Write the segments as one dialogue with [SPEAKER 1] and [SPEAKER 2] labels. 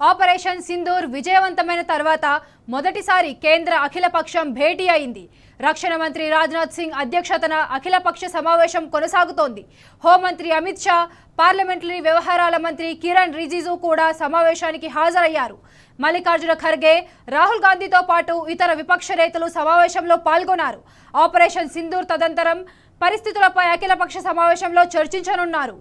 [SPEAKER 1] Operation Sindoor విజయవంతమైన తర్వాత మొదటిసారి కేంద్ర అఖిలపక్షం భేటీ అయింది. రక్షణ మంత్రి రాజ్నాథ్ సింగ్ అధ్యక్షతన అఖిలపక్ష సమావేశం కొనసాగుతోంది. హోంమంత్రి అమిత్ షా, పార్లమెంటరీ వ్యవహారాల మంత్రి కిరణ్ రిజిజు కూడా సమావేశానికి హాజరయ్యారు. మల్లికార్జున ఖర్గే, రాహుల్ గాంధీతో పాటు ఇతర విపక్ష నేతలు సమావేశంలో పాల్గొన్నారు. ఆపరేషన్ సింధూర్ తదనంతరం పరిస్థితులపై అఖిలపక్ష సమావేశంలో చర్చించనున్నారు.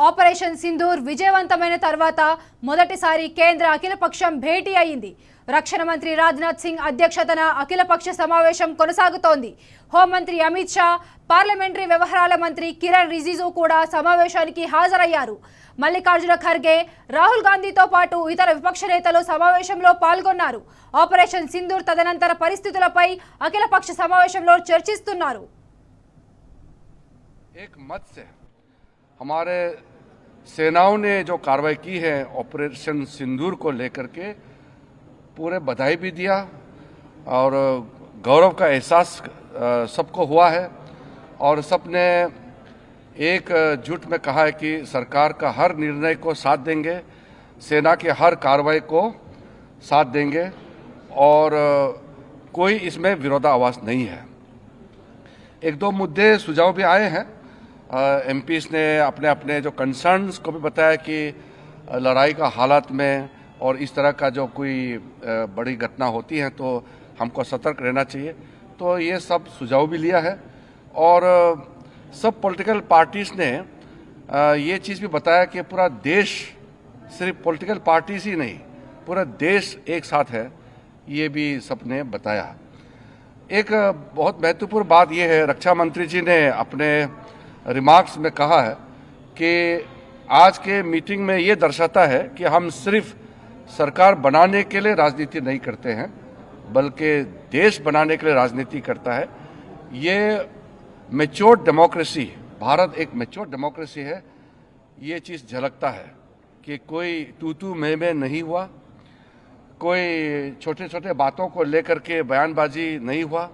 [SPEAKER 1] ఆపరేషన్ సింధూర్ విజయవంతమైన తర్వాత మొదటిసారి కేంద్ర అఖిలపక్షం భేటీ అయింది. రక్షణ మంత్రి రాజ్నాథ్ సింగ్ అధ్యక్షతన అఖిలపక్ష సమావేశం కొనసాగుతోంది. హోంమంత్రి అమిత్ షా, పార్లమెంటరీ వ్యవహారాల మంత్రి కిరణ్ రిజిజు కూడా సమావేశానికి హాజరయ్యారు. మల్లికార్జున ఖర్గే, రాహుల్ గాంధీతో పాటు ఇతర విపక్ష నేతలు సమావేశంలో పాల్గొన్నారు. ఆపరేషన్ సింధూర్ తదనంతర పరిస్థితులపై అఖిలపక్ష సమావేశంలో చర్చిస్తున్నారు.
[SPEAKER 2] हमारे सेनाओं ने जो कार्रवाई की है ऑपरेशन सिंदूर को लेकर के पूरे बधाई भी दिया और गौरव का एहसास सबको हुआ है और सबने एक जुट में कहा है कि सरकार का हर निर्णय को साथ देंगे, सेना के हर कार्रवाई को साथ देंगे और कोई इसमें विरोधाभास नहीं है। एक दो मुद्दे सुझाव भी आए हैं। एमपीज़ ने अपने अपने जो कंसर्न्स को भी बताया कि लड़ाई का हालात में और इस तरह का जो कोई बड़ी घटना होती है तो हमको सतर्क रहना चाहिए, तो ये सब सुझाव भी लिया है। और सब पॉलिटिकल पार्टीज़ ने ये चीज़ भी बताया कि पूरा देश, सिर्फ पॉलिटिकल पार्टीज़ ही नहीं, पूरा देश एक साथ है, ये भी सबने बताया। एक बहुत महत्वपूर्ण बात ये है, रक्षा मंत्री जी ने अपने रिमार्क्स में कहा है कि आज के मीटिंग में ये दर्शाता है कि हम सिर्फ सरकार बनाने के लिए राजनीति नहीं करते हैं बल्कि देश बनाने के लिए राजनीति करता है। ये मैच्योर डेमोक्रेसी, भारत एक मैच्योर डेमोक्रेसी है, ये चीज़ झलकता है कि कोई तू मैं नहीं हुआ, कोई छोटे छोटे बातों को लेकर के बयानबाजी नहीं हुआ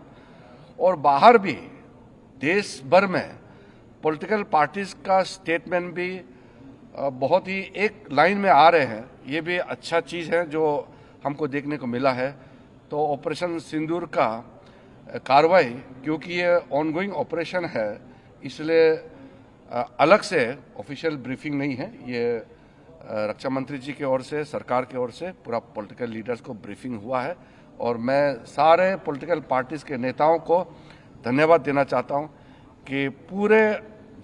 [SPEAKER 2] और बाहर भी देश भर में पॉलिटिकल पार्टीज़ का स्टेटमेंट भी बहुत ही एक लाइन में आ रहे हैं। ये भी अच्छा चीज़ है जो हमको देखने को मिला है। तो ऑपरेशन सिंदूर का कार्रवाई, क्योंकि ये ऑनगोइंग ऑपरेशन है, इसलिए अलग से ऑफिशियल ब्रीफिंग नहीं है। ये रक्षा मंत्री जी की ओर से, सरकार की ओर से पूरा पॉलिटिकल लीडर्स को ब्रीफिंग हुआ है और मैं सारे पॉलिटिकल पार्टीज़ के नेताओं को धन्यवाद देना चाहता हूँ कि पूरे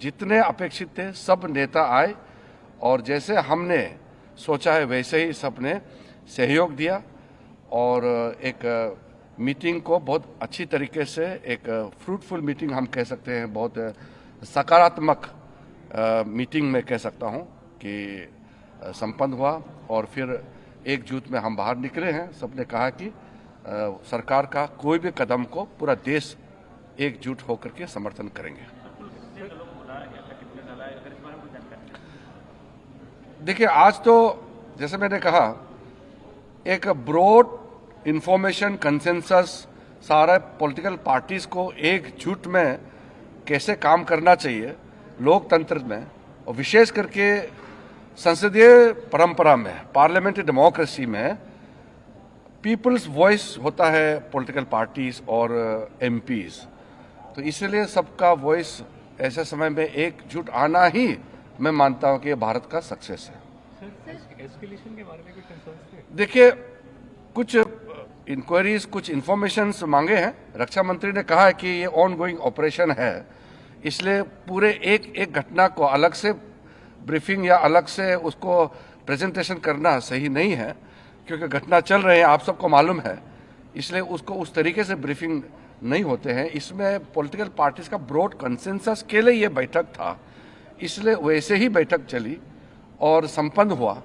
[SPEAKER 2] जितने अपेक्षित थे सब नेता आए और जैसे हमने सोचा है वैसे ही सबने सहयोग दिया और एक मीटिंग को बहुत अच्छी तरीके से, एक फ्रूटफुल मीटिंग हम कह सकते हैं, बहुत सकारात्मक मीटिंग में कह सकता हूं कि संपन्न हुआ और फिर एकजुट में हम बाहर निकले हैं। सबने कहा कि सरकार का कोई भी कदम को पूरा देश एकजुट होकर के समर्थन करेंगे। देखिए, आज तो जैसे मैंने कहा एक ब्रॉड इंफॉर्मेशन कंसेंसस सारे पॉलिटिकल पार्टीज को एकजुट में कैसे काम करना चाहिए लोकतंत्र में, और विशेष करके संसदीय परंपरा में, पार्लियामेंट्री डेमोक्रेसी में पीपल्स वॉइस होता है पॉलिटिकल पार्टीज और एमपीज। तो इसलिए सबका वॉइस ऐसे समय में एकजुट आना ही मैं मानता हूं कि ये भारत का सक्सेस है।
[SPEAKER 3] एस्केलेशन के बारे में कुछ कंसर्न्स थे?
[SPEAKER 2] देखिए, कुछ इंक्वायरीज, कुछ इंफॉर्मेशंस मांगे हैं। रक्षा मंत्री ने कहा है कि ये ऑन गोइंग ऑपरेशन है, इसलिए पूरे एक घटना को अलग से ब्रीफिंग या अलग से उसको प्रेजेंटेशन करना सही नहीं है, क्योंकि घटना चल रहे हैं, आप सबको मालूम है, इसलिए उसको उस तरीके से ब्रीफिंग नहीं होते हैं। इसमें पॉलिटिकल पार्टीज का ब्रॉड कंसेंसस के लिए ये बैठक था, इसलिए वैसे ही बैठक चली और संपन्न हुआ।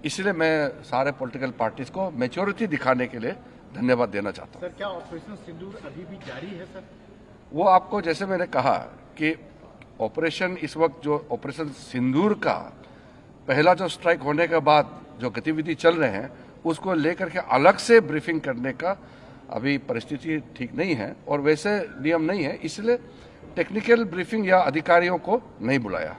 [SPEAKER 2] इसलिए मैं सारे पॉलिटिकल पार्टीज को मैच्योरिटी दिखाने के लिए धन्यवाद देना चाहता हूँ।
[SPEAKER 3] सर, क्या ऑपरेशन सिंदूर अभी भी जारी है सर?
[SPEAKER 2] वो आपको, जैसे मैंने कहा कि ऑपरेशन इस वक्त जो ऑपरेशन सिंदूर का पहला जो स्ट्राइक होने के बाद जो गतिविधि चल रहे हैं उसको लेकर के अलग से ब्रीफिंग करने का अभी परिस्थिति ठीक नहीं है और वैसे नियम नहीं है, इसलिए टेक्निकल ब्रीफिंग या अधिकारियों को नहीं बुलाया।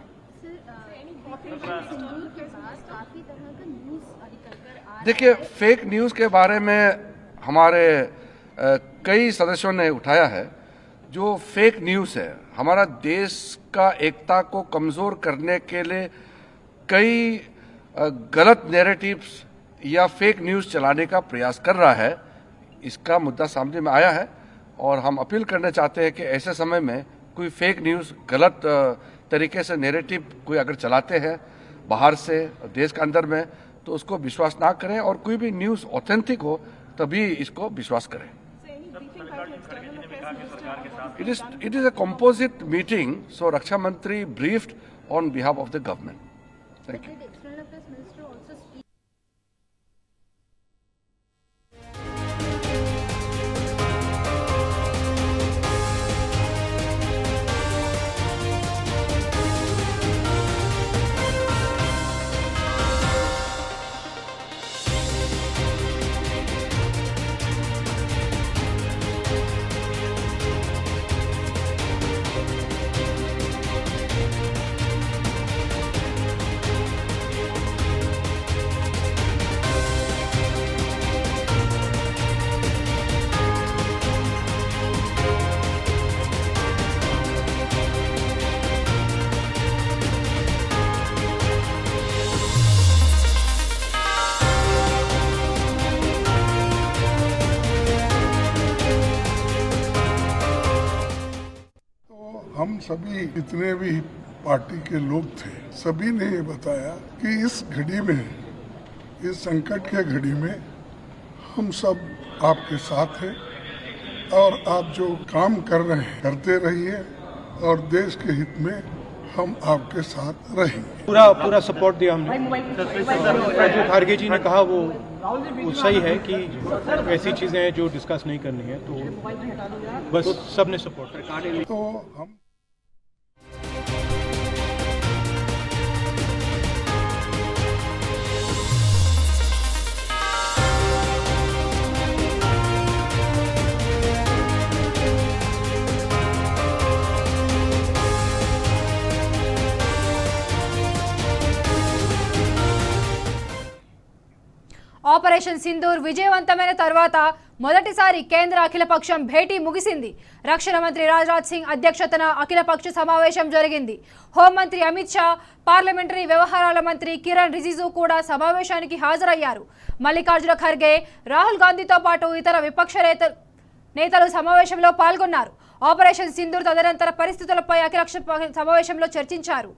[SPEAKER 2] देखिए, फेक न्यूज़ के बारे में हमारे कई सदस्यों ने उठाया है। जो फेक न्यूज़ है, हमारा देश का एकता को कमज़ोर करने के लिए कई गलत नैरेटिव्स या फेक न्यूज़ चलाने का प्रयास कर रहा है, इसका मुद्दा सामने में आया है और हम अपील करना चाहते हैं कि ऐसे समय में कोई फेक न्यूज़, गलत तरीके से नैरेटिव कोई अगर चलाते हैं बाहर से देश के अंदर में, तो उसको विश्वास ना करें और कोई भी न्यूज़ ऑथेंटिक हो तभी इसको विश्वास करें। It is a composite meeting, so Raksha Mantri briefed on behalf of the government. Thank you.
[SPEAKER 4] हम सभी जितने भी पार्टी के लोग थे, सभी ने ये बताया कि इस घड़ी में, इस संकट के घड़ी में हम सब आपके साथ हैं और आप जो काम कर रहे हैं करते रहिए और देश के हित में हम आपके साथ रहेंगे।
[SPEAKER 3] पूरा सपोर्ट दिया हमने। जो खारगे जी ने कहा वो सही है कि ऐसी चीजें हैं जो डिस्कस नहीं करनी है, तो बस सबने सपोर्ट किया।
[SPEAKER 4] तो हम
[SPEAKER 1] ఆపరేషన్ సింధూర్ విజయవంతమైన తర్వాత మొదటిసారి కేంద్ర అఖిలపక్షం భేటీ ముగిసింది. రక్షణ మంత్రి రాజ్నాథ్ సింగ్ అధ్యక్షతన అఖిలపక్ష సమావేశం జరిగింది. హోంమంత్రి అమిత్ షా, పార్లమెంటరీ వ్యవహారాల మంత్రి కిరణ్ రిజిజు కూడా సమావేశానికి హాజరయ్యారు. మల్లికార్జున ఖర్గే, రాహుల్ గాంధీతో పాటు ఇతర విపక్ష నేతలు సమావేశంలో పాల్గొన్నారు. ఆపరేషన్ సింధూర్ తదనంతర పరిస్థితులపై అఖిలపక్ష సమావేశంలో చర్చించారు.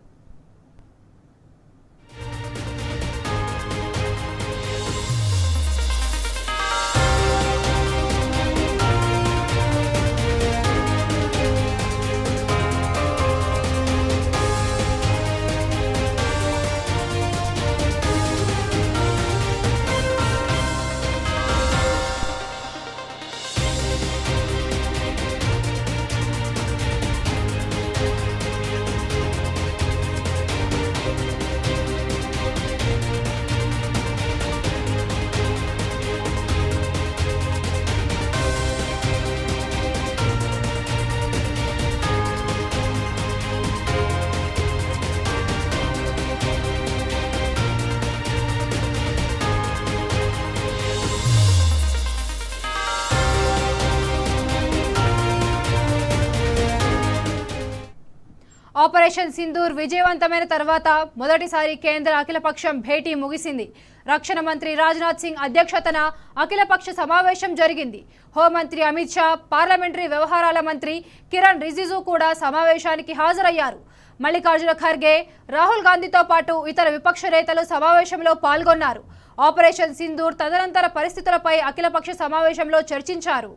[SPEAKER 1] ఆపరేషన్ సింధూర్ విజయవంతమైన తర్వాత మొదటిసారి కేంద్ర అఖిలపక్షం భేటీ ముగిసింది. రక్షణ మంత్రి రాజ్నాథ్ సింగ్ అధ్యక్షతన అఖిలపక్ష సమావేశం జరిగింది. హోంమంత్రి అమిత్ షా, పార్లమెంటరీ వ్యవహారాల మంత్రి కిరణ్ రిజిజు కూడా సమావేశానికి హాజరయ్యారు. మల్లికార్జున ఖర్గే, రాహుల్ గాంధీతో పాటు ఇతర విపక్ష నేతలు సమావేశంలో పాల్గొన్నారు. ఆపరేషన్ సింధూర్ తదనంతర పరిస్థితులపై అఖిలపక్ష సమావేశంలో చర్చించారు.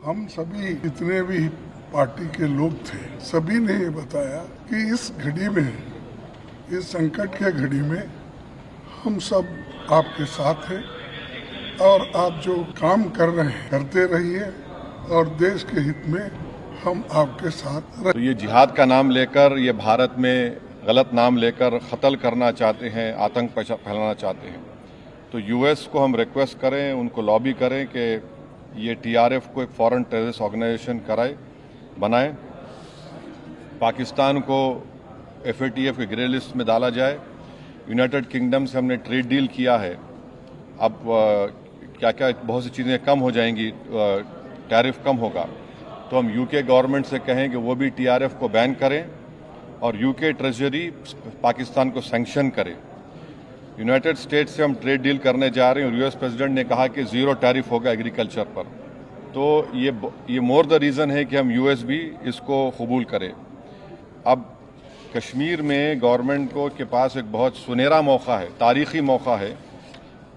[SPEAKER 4] हम सभी जितने भी पार्टी के लोग थे सभी ने ये बताया कि इस घड़ी में, इस संकट के घड़ी में हम सब आपके साथ हैं और आप जो काम कर रहे हैं करते रहिए और देश के हित में हम आपके साथ
[SPEAKER 5] तो ये जिहाद का नाम लेकर, ये भारत में गलत नाम लेकर कत्ल करना चाहते हैं, आतंक फैलाना चाहते हैं। तो यूएस को हम रिक्वेस्ट करें, उनको लॉबी करें कि ये टीआरएफ को एक फॉरेन टेररिस्ट ऑर्गेनाइजेशन बनाए, पाकिस्तान को एफएटीएफ के ग्रे लिस्ट में डाला जाए। यूनाइटेड किंगडम से हमने ट्रेड डील किया है, अब क्या क्या बहुत सी चीज़ें कम हो जाएंगी, टैरिफ कम होगा, तो हम यूके गवर्नमेंट से कहें कि वो भी टीआरएफ को बैन करें और यूके ट्रेजरी पाकिस्तान को सैंक्शन करे। यूनाइटेड स्टेट्स से हम ट्रेड डील करने जा रहे हैं और यूएस प्रेसिडेंट ने कहा कि ज़ीरो टैरिफ होगा एग्रीकल्चर पर, तो ये मोर द रीज़न है कि हम यूएस भी इसको कबूल करें। अब कश्मीर में गवर्नमेंट के पास एक बहुत सुनहरा मौका है, तारीख़ी मौका है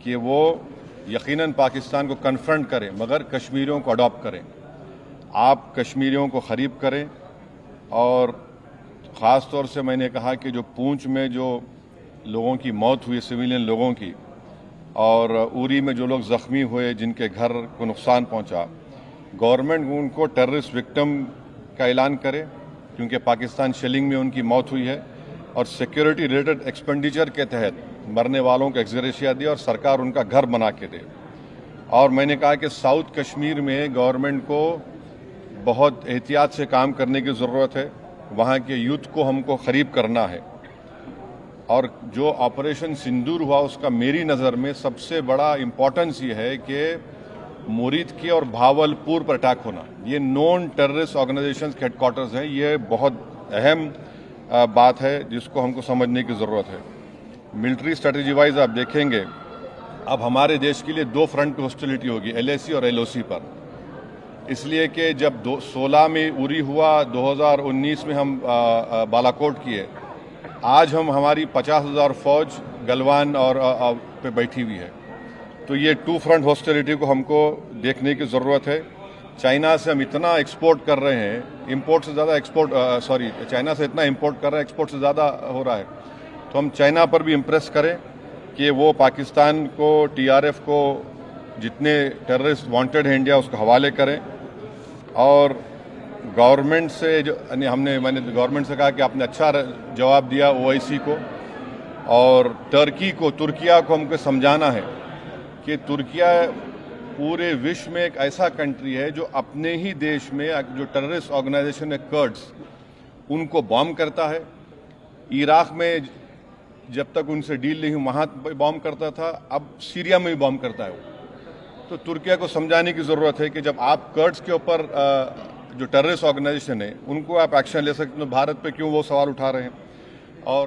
[SPEAKER 5] कि वो यकीनन पाकिस्तान को कन्फ्रंट करें मगर कश्मीरियों को अडॉप्ट करें। आप कश्मीरियों को ख़रीब करें और ख़ास तौर से मैंने कहा कि जो पूंछ में जो लोगों की मौत हुई, सिविलियन लोगों की, और उरी में जो लोग ज़ख्मी हुए, जिनके घर को नुकसान पहुंचा, गवर्नमेंट उनको टेररिस्ट विक्टिम का ऐलान करे क्योंकि पाकिस्तान शेलिंग में उनकी मौत हुई है, और सिक्योरिटी रिलेटेड एक्सपेंडिचर के तहत मरने वालों को एक्सग्रेशिया दे और सरकार उनका घर बना के दे। और मैंने कहा कि साउथ कश्मीर में गवर्नमेंट को बहुत एहतियात से काम करने की ज़रूरत है, वहाँ के यूथ को हमको ख़रीब करना है। और जो ऑपरेशन सिंदूर हुआ उसका मेरी नज़र में सबसे बड़ा इम्पोर्टेंस ये है कि मुरीद के और भावलपुर पर अटैक होना, ये नॉन टेररिस्ट ऑर्गेनाइजेशन के हेडक्वार्टर्स हैं, ये बहुत अहम बात है जिसको हमको समझने की ज़रूरत है। मिलिट्री स्ट्रेटजी वाइज आप देखेंगे अब हमारे देश के लिए दो फ्रंट पे हॉस्टिलिटी होगी, एलएसी और एलओसी पर, इसलिए कि जब 16 में उरी हुआ, 2019 में हम बालाकोट किए, आज हमारी 50,000 फौज गलवान और पे बैठी हुई है। तो ये टू फ्रंट हॉस्टिलिटी को हमको देखने की ज़रूरत है। चाइना से हम इतना एक्सपोर्ट कर रहे हैं, इंपोर्ट से ज़्यादा चाइना से इतना इंपोर्ट कर रहे हैं, एक्सपोर्ट से ज़्यादा हो रहा है, तो हम चाइना पर भी इम्प्रेस करें कि वो पाकिस्तान को, टीआरएफ को, जितने टेररिस्ट वांटेड हैं इंडिया, उसको हवाले करें। और गवर्नमेंट से मैंने गवर्नमेंट से कहा कि आपने अच्छा जवाब दिया ओआईसी को, और तुर्किया को हमको समझाना है कि तुर्किया पूरे विश्व में एक ऐसा कंट्री है जो अपने ही देश में जो टेररिस्ट ऑर्गेनाइजेशन है कर्ड्स, उनको बॉम्ब करता है। इराक में जब तक उनसे डील नहीं हुई वहाँ बॉम्ब करता था, अब सीरिया में भी बॉम्ब करता है वो। तो तुर्किया को समझाने की ज़रूरत है कि जब आप कर्ड्स के ऊपर जो टेररिस्ट ऑर्गेनाइजेशन है उनको आप एक्शन ले सकते हैं, तो भारत पे क्यों वो सवाल उठा रहे हैं। और